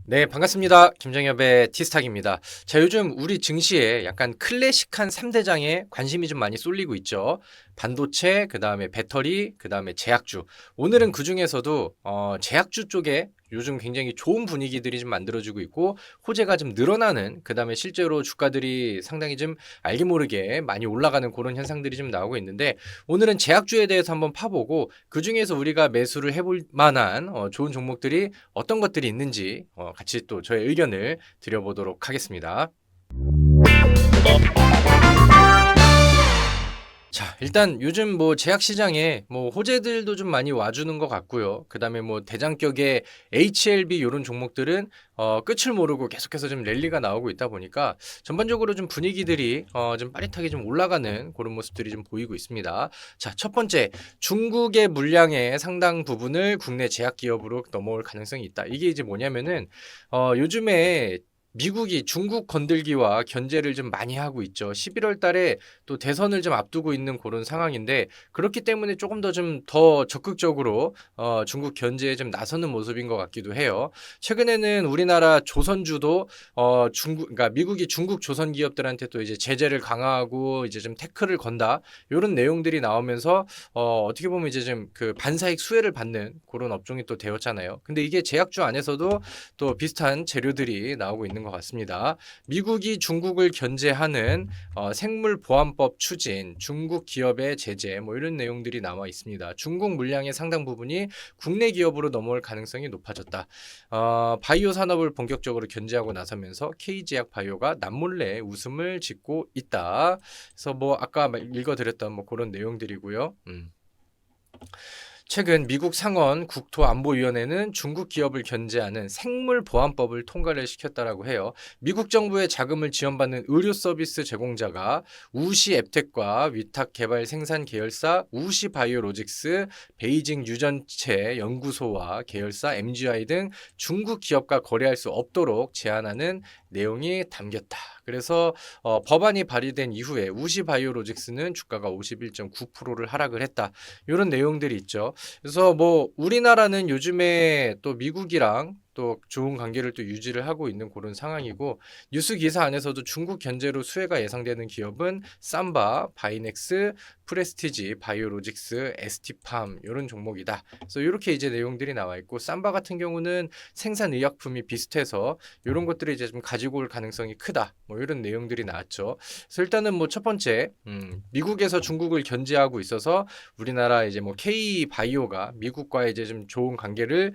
네, 반갑습니다. 김정엽의 티스탁입니다. 자, 요즘 우리 증시에 약간 클래식한 3대장에 관심이 좀 많이 쏠리고 있죠. 반도체, 그 다음에 배터리, 그 다음에 제약주. 오늘은 그 중에서도 제약주 쪽에 요즘 굉장히 좋은 분위기들이 좀 만들어지고 있고 호재가 좀 늘어나는, 그 다음에 실제로 주가들이 상당히 좀 알게 모르게 많이 올라가는 그런 현상들이 좀 나오고 있는데, 오늘은 제약주에 대해서 한번 파보고 그 중에서 우리가 매수를 해볼 만한 좋은 종목들이 어떤 것들이 있는지 같이 또 저의 의견을 드려보도록 하겠습니다. 자, 일단 요즘 뭐 제약 시장에 뭐 호재들도 좀 많이 와주는 것 같고요. 그다음에 뭐 대장격의 HLB 이런 종목들은 끝을 모르고 계속해서 좀 랠리가 나오고 있다 보니까 전반적으로 좀 분위기들이 좀 빠릿하게 좀 올라가는 그런 모습들이 좀 보이고 있습니다. 자, 첫 번째, 중국의 물량의 상당 부분을 국내 제약 기업으로 넘어올 가능성이 있다. 이게 이제 뭐냐면은 요즘에 미국이 중국 건들기와 견제를 좀 많이 하고 있죠. 11월 달에 또 대선을 좀 앞두고 있는 그런 상황인데, 그렇기 때문에 조금 더 적극적으로 중국 견제에 좀 나서는 모습인 것 같기도 해요. 최근에는 우리나라 조선주도 그러니까 미국이 중국 조선 기업들한테 또 이제 제재를 강화하고 이제 좀 태클을 건다, 이런 내용들이 나오면서 어떻게 보면 이제 좀 그 반사익 수혜를 받는 그런 업종이 또 되었잖아요. 근데 이게 제약주 안에서도 또 비슷한 재료들이 나오고 있는 것 같습니다. 미국이 중국을 견제하는 생물보안법 추진, 중국 기업의 제재, 뭐 이런 내용들이 나와 있습니다. 중국 물량의 상당 부분이 국내 기업으로 넘어올 가능성이 높아졌다. 바이오 산업을 본격적으로 견제하고 나서면서 KG약 바이오가 남몰래 웃음을 짓고 있다. 그래서 뭐 아까 읽어드렸던 뭐 그런 내용들이고요. 최근 미국 상원 국토안보위원회는 중국 기업을 견제하는 생물보안법을 통과를 시켰다라고 해요. 미국 정부의 자금을 지원받는 의료 서비스 제공자가 우시 앱텍과 위탁 개발 생산 계열사 우시 바이오로직스, 베이징 유전체 연구소와 계열사 MGI 등 중국 기업과 거래할 수 없도록 제한하는 내용이 담겼다. 그래서 법안이 발의된 이후에 우시 바이오로직스는 주가가 51.9%를 하락을 했다. 이런 내용들이 있죠. 그래서 뭐 우리나라는 요즘에 또 미국이랑 또 좋은 관계를 또 유지를 하고 있는 그런 상황이고, 뉴스 기사 안에서도 중국 견제로 수혜가 예상되는 기업은 삼바, 바이넥스, 프레스티지, 바이오로직스, ST팜 이런 종목이다. 그래서 이렇게 이제 내용들이 나와 있고, 삼바 같은 경우는 생산 의약품이 비슷해서 이런 것들을 이제 좀 가지고 올 가능성이 크다. 뭐 이런 내용들이 나왔죠. 그래서 일단은 뭐 첫 번째, 미국에서 중국을 견제하고 있어서 우리나라 이제 뭐 K 바이오가 미국과 이제 좀 좋은 관계를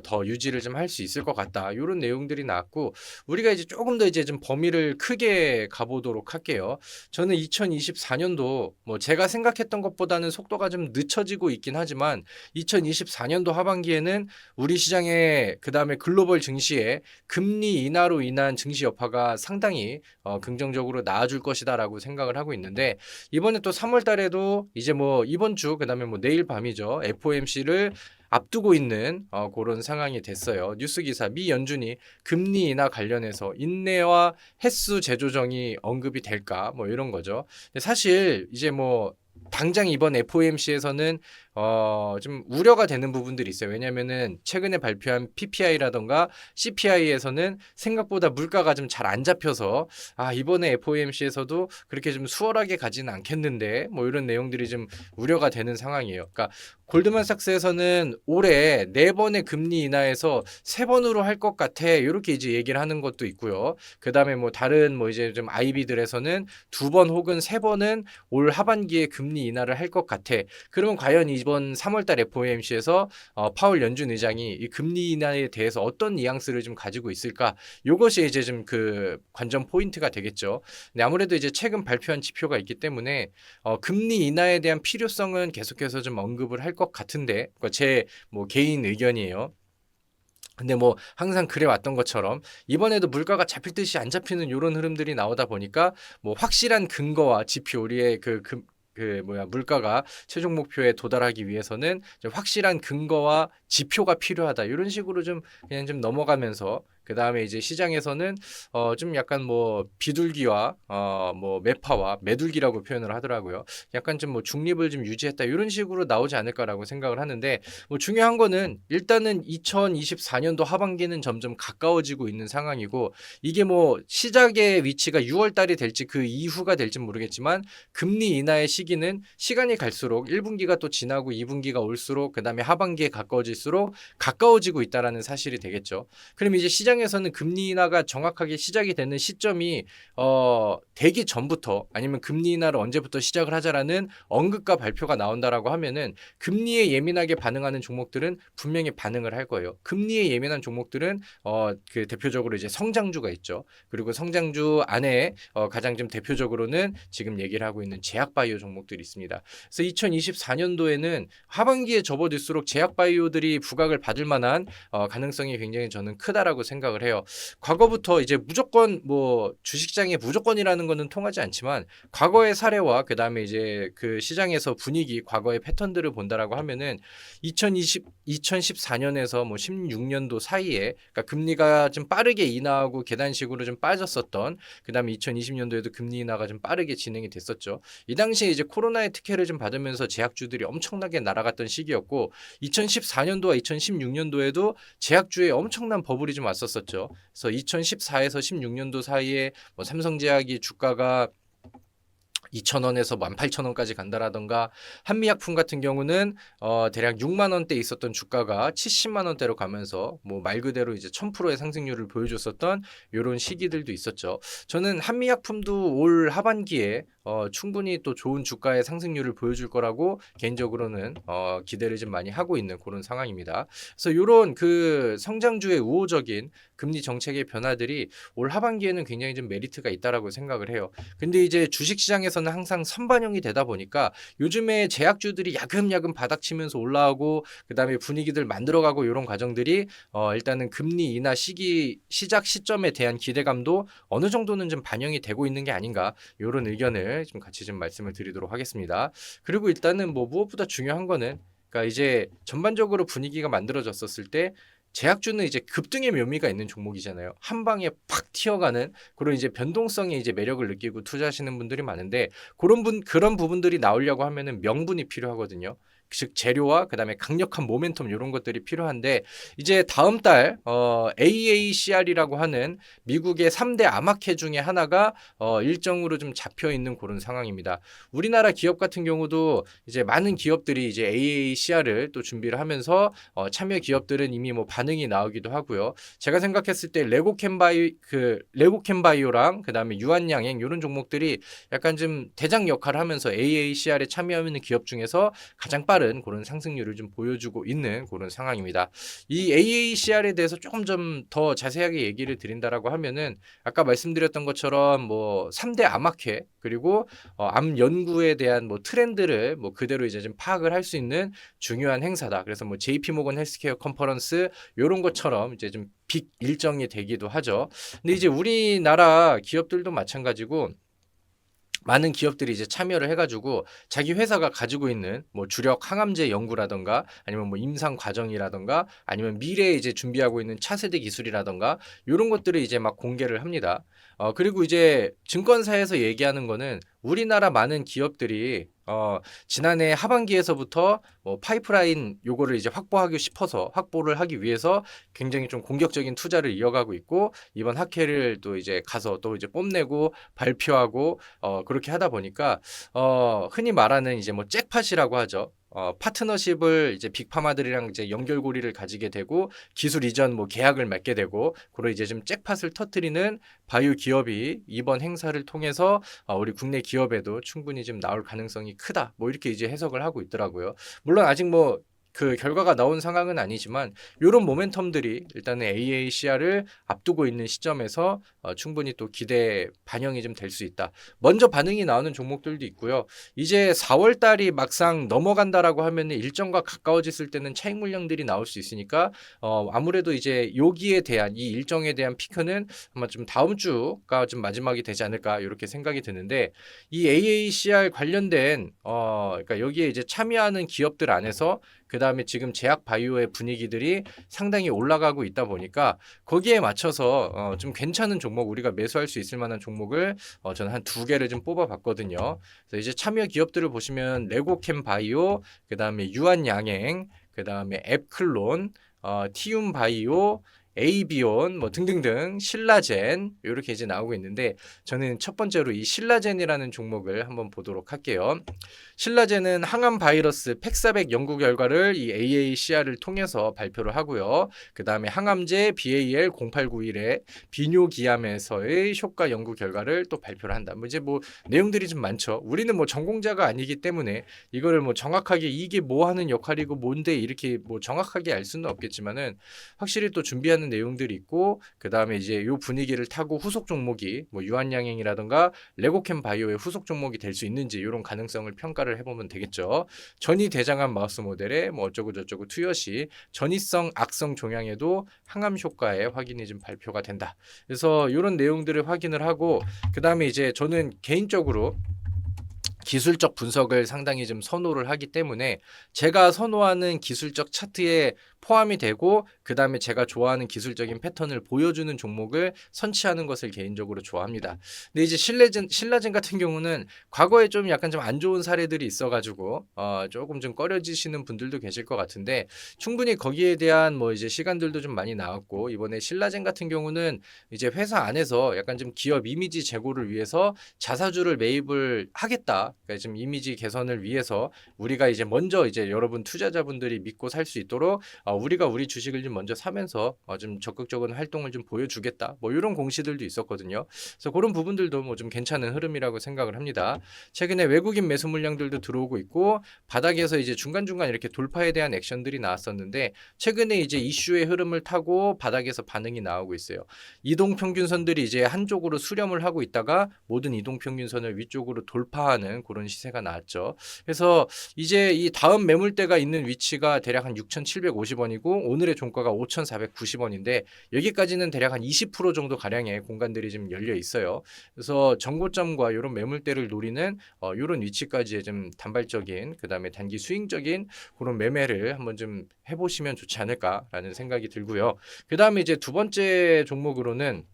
더 유지를 좀 할 수 있을 것 같다. 이런 내용들이 나왔고, 우리가 이제 조금 더 이제 좀 범위를 크게 가보도록 할게요. 저는 2024년도 뭐 제가 생각했던 것보다는 속도가 좀 늦춰지고 있긴 하지만 2024년도 하반기에는 우리 시장에, 그 다음에 글로벌 증시에 금리 인하로 인한 증시 여파가 상당히 긍정적으로 나아줄 것이다라고 생각을 하고 있는데, 이번에 또 3월 달에도 이제 뭐 이번 주, 그다음에 뭐 내일 밤이죠, FOMC를 앞두고 있는 그런 상황이 됐어요. 뉴스 기사, 미 연준이 금리 인하 관련해서 인내와 횟수 재조정이 언급이 될까, 뭐 이런 거죠. 근데 사실 이제 뭐 당장 이번 FOMC에서는 좀 우려가 되는 부분들이 있어요. 왜냐면은 최근에 발표한 PPI라던가 CPI에서는 생각보다 물가가 좀 잘 안 잡혀서 이번에 FOMC에서도 그렇게 좀 수월하게 가지는 않겠는데, 뭐 이런 내용들이 좀 우려가 되는 상황이에요. 그러니까 골드만삭스에서는 올해 4번의 금리 인하에서 3번으로 할 것 같아, 이렇게 이제 얘기를 하는 것도 있고요. 그 다음에 뭐 다른 뭐 이제 좀 IB들에서는 2번 혹은 3번은 올 하반기에 금리 인하를 할 것 같아. 그러면 과연 이번 3월달 FOMC에서 파월 연준 의장이 이 금리 인하에 대해서 어떤 뉘앙스를 좀 가지고 있을까? 이것이 이제 좀 그 관전 포인트가 되겠죠. 근데 아무래도 이제 최근 발표한 지표가 있기 때문에 금리 인하에 대한 필요성은 계속해서 좀 언급을 할 것 같은데, 그러니까 제 뭐 개인 의견이에요. 근데 뭐 항상 그래 왔던 것처럼 이번에도 물가가 잡힐 듯이 안 잡히는 이런 흐름들이 나오다 보니까, 뭐 확실한 근거와 지표, 우리의 물가가 최종 목표에 도달하기 위해서는 좀 확실한 근거와 지표가 필요하다. 이런 식으로 좀 그냥 좀 넘어가면서 그다음에 이제 시장에서는 좀 약간 뭐 비둘기와 뭐 매파와 매둘기라고 표현을 하더라고요. 약간 좀 뭐 중립을 좀 유지했다. 이런 식으로 나오지 않을까라고 생각을 하는데 뭐 중요한 거는 일단은 2024년도 하반기는 점점 가까워지고 있는 상황이고 이게 뭐 시작의 위치가 6월 달이 될지 그 이후가 될지 모르겠지만 금리 인하의 시기는 시간이 갈수록 1분기가 또 지나고 2분기가 올수록 그다음에 하반기에 가까워질수록 가까워지고 있다라는 사실이 되겠죠. 그럼 이제 시장에서는 금리 인하가 정확하게 시작이 되는 시점이 되기 전부터 아니면 금리 인하를 언제부터 시작을 하자라는 언급과 발표가 나온다라고 하면은 금리에 예민하게 반응하는 종목들은 분명히 반응을 할 거예요. 금리에 예민한 종목들은 그 대표적으로 이제 성장주가 있죠. 그리고 성장주 안에 가장 좀 대표적으로는 지금 얘기를 하고 있는 제약바이오 종목들이 있습니다. 그래서 2024년도에는 하반기에 접어들수록 제약바이오들이 부각을 받을 만한 가능성이 굉장히 저는 크다라고 생각을 해요. 과거부터 이제 무조건 뭐 주식시장의 무조건이라는 거는 통하지 않지만 과거의 사례와 그다음에 이제 그 시장에서 분위기, 과거의 패턴들을 본다라고 하면은 2014년에서 뭐 16년도 사이에 그러니까 금리가 좀 빠르게 인하하고 계단식으로 좀 빠졌었던 그다음에 2020년도에도 금리 인하가 좀 빠르게 진행이 됐었죠. 이 당시에 이제 코로나의 특혜를 좀 받으면서 제약주들이 엄청나게 날아갔던 시기였고 2014년도와 2016년도에도 제약주에 엄청난 버블이 좀 왔었었죠. 그래서 2014에서 16년도 사이에 뭐 삼성제약이 주가가 2,000원에서 18,000원까지 간다라던가 한미약품 같은 경우는 대략 6만 원대 있었던 주가가 70만 원대로 가면서 뭐 말 그대로 이제 1000%의 상승률을 보여줬었던 이런 시기들도 있었죠. 저는 한미약품도 올 하반기에 충분히 또 좋은 주가의 상승률을 보여줄 거라고 개인적으로는 기대를 좀 많이 하고 있는 그런 상황입니다. 그래서 이런 그 성장주의 우호적인 금리 정책의 변화들이 올 하반기에는 굉장히 좀 메리트가 있다라고 생각을 해요. 근데 이제 주식시장에서는 항상 선반영이 되다 보니까 요즘에 제약주들이 야금야금 바닥치면서 올라오고 그다음에 분위기들 만들어가고 이런 과정들이 일단은 금리 인하 시작 시점에 대한 기대감도 어느 정도는 좀 반영이 되고 있는 게 아닌가 이런 의견을 좀 같이 좀 말씀을 드리도록 하겠습니다. 그리고 일단은 뭐 무엇보다 중요한 거는 그러니까 이제 전반적으로 분위기가 만들어졌었을 때 제약주는 이제 급등의 묘미가 있는 종목이잖아요. 한 방에 팍 튀어가는 그런 이제 변동성에 이제 매력을 느끼고 투자하시는 분들이 많은데 그런 부분들이 나오려고 하면은 명분이 필요하거든요. 즉 재료와 그다음에 강력한 모멘텀 이런 것들이 필요한데 이제 다음 달 AACR이라고 하는 미국의 3대 암학회 중에 하나가 일정으로 좀 잡혀 있는 그런 상황입니다. 우리나라 기업 같은 경우도 이제 많은 기업들이 이제 AACR을 또 준비를 하면서 참여 기업들은 이미 뭐 반응이 나오기도 하고요. 제가 생각했을 때 레고캠바이오랑 그다음에 유한양행 이런 종목들이 약간 좀 대장 역할을 하면서 AACR에 참여하는 기업 중에서 가장 빠른 그런 상승률을 좀 보여주고 있는 그런 상황입니다. 이 AACR에 대해서 조금 좀 더 자세하게 얘기를 드린다라고 하면은 아까 말씀드렸던 것처럼 뭐 3대 암학회 그리고 암 연구에 대한 뭐 트렌드를 뭐 그대로 이제 좀 파악을 할 수 있는 중요한 행사다. 그래서 뭐 JP 모건 헬스케어 컨퍼런스 요런 것처럼 이제 좀 빅 일정이 되기도 하죠. 근데 이제 우리나라 기업들도 마찬가지고 많은 기업들이 이제 참여를 해가지고 자기 회사가 가지고 있는 뭐 주력 항암제 연구라던가 아니면 뭐 임상 과정이라던가 아니면 미래에 이제 준비하고 있는 차세대 기술이라던가 이런 것들을 이제 막 공개를 합니다. 그리고 이제 증권사에서 얘기하는 거는 우리나라 많은 기업들이 지난해 하반기에서부터 뭐 파이프라인 요거를 이제 확보하기 싶어서 확보를 하기 위해서 굉장히 좀 공격적인 투자를 이어가고 있고 이번 학회를 또 이제 가서 또 이제 뽐내고 발표하고 그렇게 하다 보니까 흔히 말하는 이제 뭐 잭팟이라고 하죠. 파트너십을 이제 빅파마들이랑 이제 연결고리를 가지게 되고 기술 이전 뭐 계약을 맺게 되고 그로 이제 좀 잭팟을 터트리는 바이오 기업이 이번 행사를 통해서 우리 국내 기업에도 충분히 좀 나올 가능성이 크다. 뭐 이렇게 이제 해석을 하고 있더라고요. 물론 아직 뭐 그 결과가 나온 상황은 아니지만 이런 모멘텀들이 일단은 AACR을 앞두고 있는 시점에서 충분히 또 기대 반영이 좀 될 수 있다. 먼저 반응이 나오는 종목들도 있고요. 이제 4월 달이 막상 넘어간다라고 하면 일정과 가까워졌을 때는 차익 물량들이 나올 수 있으니까 아무래도 이제 여기에 대한 이 일정에 대한 피크는 아마 좀 다음 주가 좀 마지막이 되지 않을까 이렇게 생각이 드는데 이 AACR 관련된 그러니까 여기에 이제 참여하는 기업들 안에서 그다음에 지금 제약 바이오의 분위기들이 상당히 올라가고 있다 보니까 거기에 맞춰서 좀 괜찮은 종목 우리가 매수할 수 있을 만한 종목을 저는 한 두 개를 좀 뽑아봤거든요. 그래서 이제 참여 기업들을 보시면 레고캠 바이오, 그다음에 유한양행, 그다음에 앱클론, 티움 바이오, 에이비온 뭐 등등등 신라젠 이렇게 이제 나오고 있는데 저는 첫 번째로 이 신라젠이라는 종목을 한번 보도록 할게요. 신라젠은 항암 바이러스 팩사백 연구 결과를 이 AACR을 통해서 발표를 하고요. 그 다음에 항암제 BAL0891의 비뇨기암에서의 효과 연구 결과를 또 발표를 한다. 뭐 이제 뭐 내용들이 좀 많죠. 우리는 뭐 전공자가 아니기 때문에 이거를 뭐 정확하게 이게 뭐 하는 역할이고 뭔데 이렇게 뭐 정확하게 알 수는 없겠지만은 확실히 또 준비하는 내용들이 있고 그 다음에 이제 요 분위기를 타고 후속 종목이 뭐 유한양행이라든가 레고캠 바이오의 후속 종목이 될 수 있는지 이런 가능성을 평가를 해보면 되겠죠. 전이 대장암 마우스 모델에 뭐 어쩌고 저쩌고 투여시 전이성 악성 종양에도 항암 효과의 확인이 좀 발표가 된다. 그래서 이런 내용들을 확인을 하고 그 다음에 이제 저는 개인적으로 기술적 분석을 상당히 좀 선호를 하기 때문에 제가 선호하는 기술적 차트에 포함이 되고 그 다음에 제가 좋아하는 기술적인 패턴을 보여주는 종목을 선취하는 것을 개인적으로 좋아합니다. 근데 이제 신라젠 같은 경우는 과거에 좀 약간 좀 안 좋은 사례들이 있어가지고 조금 좀 꺼려지시는 분들도 계실 것 같은데 충분히 거기에 대한 뭐 이제 시간들도 좀 많이 나왔고 이번에 신라젠 같은 경우는 이제 회사 안에서 약간 좀 기업 이미지 제고를 위해서 자사주를 매입을 하겠다. 그러니까 지금 이미지 개선을 위해서 우리가 이제 먼저 이제 여러분 투자자분들이 믿고 살 수 있도록 우리가 우리 주식을 좀 먼저 사면서 좀 적극적인 활동을 좀 보여주겠다. 뭐 이런 공시들도 있었거든요. 그래서 그런 부분들도 뭐 좀 괜찮은 흐름이라고 생각을 합니다. 최근에 외국인 매수 물량들도 들어오고 있고 바닥에서 이제 중간중간 이렇게 돌파에 대한 액션들이 나왔었는데 최근에 이제 이슈의 흐름을 타고 바닥에서 반응이 나오고 있어요. 이동 평균선들이 이제 한쪽으로 수렴을 하고 있다가 모든 이동 평균선을 위쪽으로 돌파하는 그런 시세가 나왔죠. 그래서 이제 이 다음 매물대가 있는 위치가 대략 한 6,750원이고 오늘의 종가가 5,490원인데 여기까지는 대략 한 20% 정도 가량의 공간들이 좀 열려 있어요. 그래서 정고점과 이런 매물대를 노리는 이런 위치까지의 좀 단발적인 그다음에 단기 스윙적인 그런 매매를 한번 좀 해보시면 좋지 않을까라는 생각이 들고요. 그다음에 이제 두 번째 종목으로는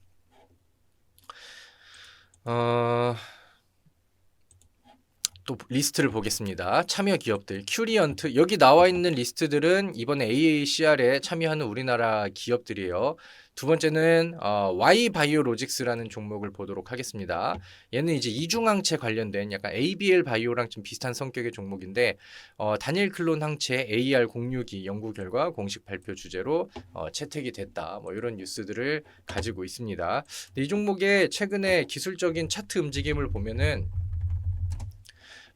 또 리스트를 보겠습니다. 참여 기업들 큐리언트 여기 나와 있는 리스트들은 이번에 AACR에 참여하는 우리나라 기업들이에요. 두 번째는 Y바이오로직스라는 종목을 보도록 하겠습니다. 얘는 이제 이중항체 관련된 약간 ABL 바이오랑 좀 비슷한 성격의 종목인데 단일 클론 항체 AR062 연구 결과 공식 발표 주제로 채택이 됐다. 뭐 이런 뉴스들을 가지고 있습니다. 이 종목의 최근에 기술적인 차트 움직임을 보면은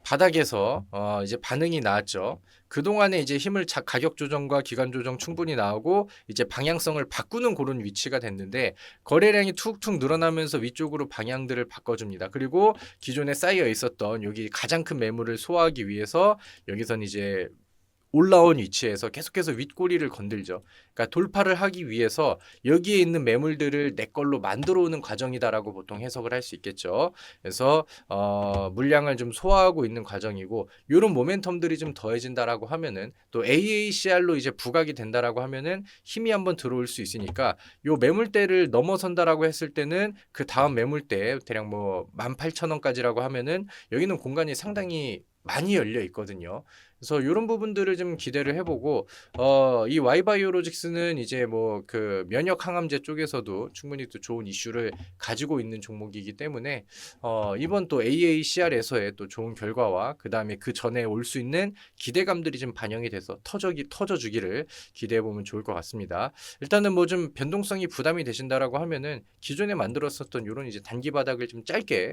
바닥에서 이제 반응이 나왔죠. 그동안에 이제 힘을 가격 조정과 기간 조정 충분히 나오고 이제 방향성을 바꾸는 그런 위치가 됐는데 거래량이 툭툭 늘어나면서 위쪽으로 방향들을 바꿔줍니다. 그리고 기존에 쌓여 있었던 여기 가장 큰 매물을 소화하기 위해서 여기선 이제 올라온 위치에서 계속해서 윗꼬리를 건들죠. 그러니까 돌파를 하기 위해서 여기에 있는 매물들을 내 걸로 만들어 오는 과정이다라고 보통 해석을 할 수 있겠죠. 그래서 물량을 좀 소화하고 있는 과정이고 이런 모멘텀들이 좀 더해진다라고 하면은 또 AACR로 이제 부각이 된다라고 하면은 힘이 한번 들어올 수 있으니까 요 매물대를 넘어선다라고 했을 때는 그 다음 매물대 대략 뭐 18,000원까지라고 하면은 여기는 공간이 상당히 많이 열려 있거든요. 그래서 이런 부분들을 좀 기대를 해보고 이 와이바이오로직스는 이제 뭐 그 면역 항암제 쪽에서도 충분히 또 좋은 이슈를 가지고 있는 종목이기 때문에 이번 또 AACR에서의 또 좋은 결과와 그 다음에 그 전에 올 수 있는 기대감들이 좀 반영이 돼서 터져주기를 기대해 보면 좋을 것 같습니다. 일단은 뭐 좀 변동성이 부담이 되신다라고 하면은 기존에 만들었었던 이런 이제 단기 바닥을 좀 짧게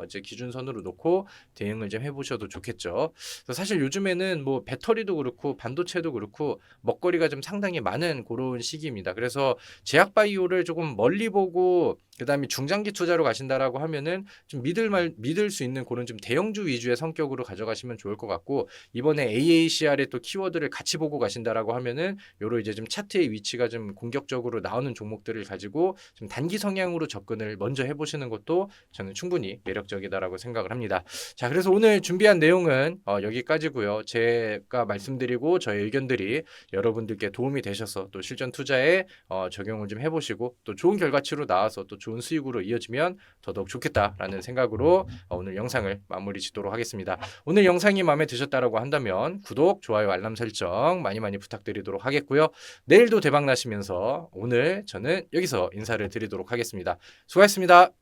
이제 기준선으로 놓고 대응을 좀 해보셔도 좋겠죠. 사실 요즘에는 뭐 배터리도 그렇고 반도체도 그렇고 먹거리가 좀 상당히 많은 그런 시기입니다. 그래서 제약바이오를 조금 멀리 보고 그다음에 중장기 투자로 가신다라고 하면은 좀 믿을 수 있는 그런 좀 대형주 위주의 성격으로 가져가시면 좋을 것 같고 이번에 AACR의 또 키워드를 같이 보고 가신다라고 하면은 요로 이제 좀 차트의 위치가 좀 공격적으로 나오는 종목들을 가지고 좀 단기 성향으로 접근을 먼저 해보시는 것도 저는 충분히 매력적이다라고 생각을 합니다. 자, 그래서 오늘 준비한 내용은 여기까지고요. 제 제가 말씀드리고 저의 의견들이 여러분들께 도움이 되셔서 또 실전 투자에 적용을 좀 해보시고 또 좋은 결과치로 나와서 또 좋은 수익으로 이어지면 더더욱 좋겠다라는 생각으로 오늘 영상을 마무리 짓도록 하겠습니다. 오늘 영상이 마음에 드셨다라고 한다면 구독, 좋아요, 알람 설정 많이 많이 부탁드리도록 하겠고요. 내일도 대박 나시면서 오늘 저는 여기서 인사를 드리도록 하겠습니다. 수고하셨습니다.